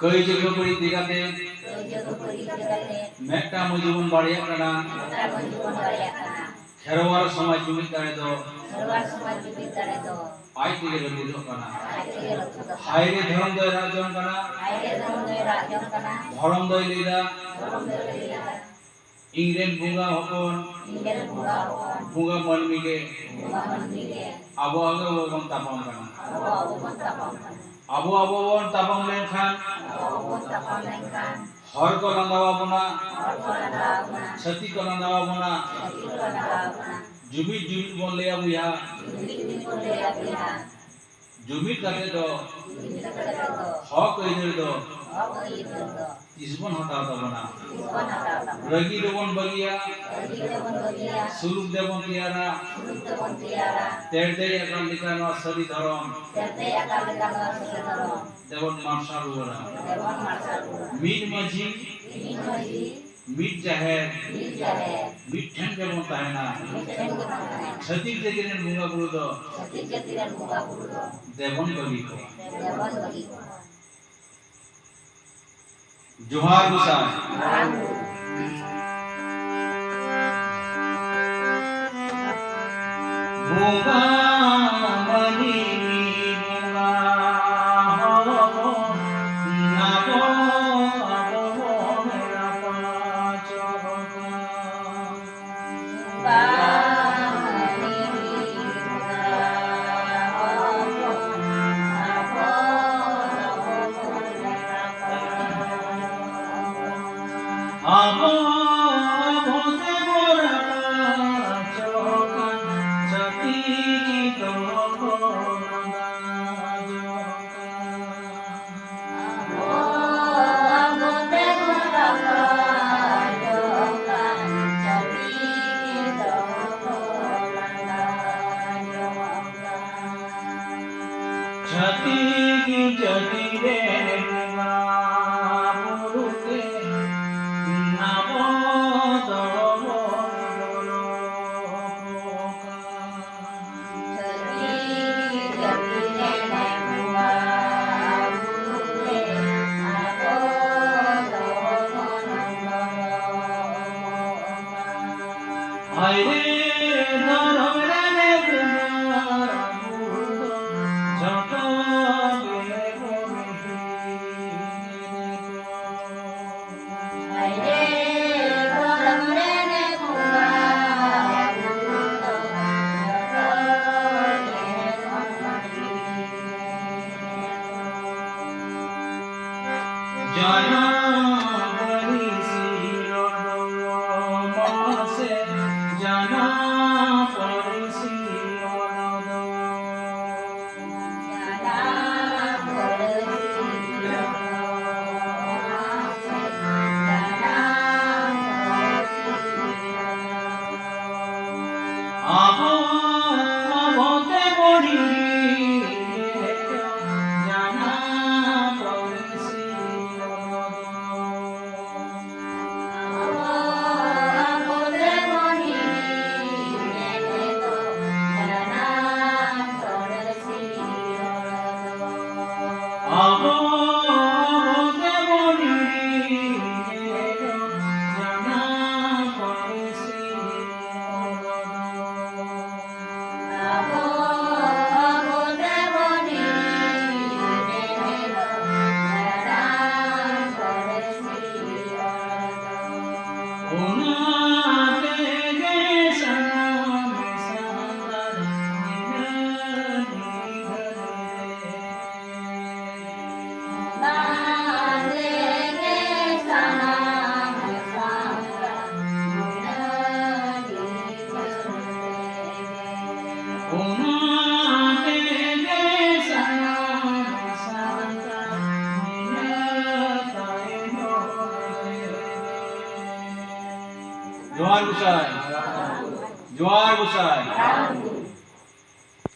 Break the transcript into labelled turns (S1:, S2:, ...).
S1: कई जगह पर दिखाते मेटा मजीबन बाड़िया कना खेरवाल समाज जुमिद दाड़े दो आई तेगे लुदो कना हायरे धर्म दय राजन कना धर्म दय लीला इंग्रेन बुंगा हपन बुंगा मनमी के आबो आगे वो बन तापम कना आबो आबो बन तापम लेनखान हर को लंदावा बना छती को लंदावा बना जुमित जुमित बन ले अबुया जुमित करते तो हक इधर तो इसबन हटा तो बना रगी देवन बगिया सुलुक देवन तियारा तेरदे अकाल लिखाना सदी धर्म देवन मार्शल बना मीट मजी मीट जाहेर मीट ठेन देवन ताहेना छतिक जतिरेन बुंगा बुरु दो देवन बगी को जोहार गुसाई बुंगा मनी बुंगा हो नाबो आबो मेरा पाचोगा आबो भोते बोरा चोका छती की तो कोना जोका आबो भोते बोरा चोका छती की तो कोना जोका छती की छती रे पुरुके जाना बड़ी सी से जाना बड़ी सी आबो आबोते बड़ी जाना आबो भोते बोली जाना पड़सी आबो भोते बोली जाना पड़सी ओना तेगे सनम संदर जोहार गुसाई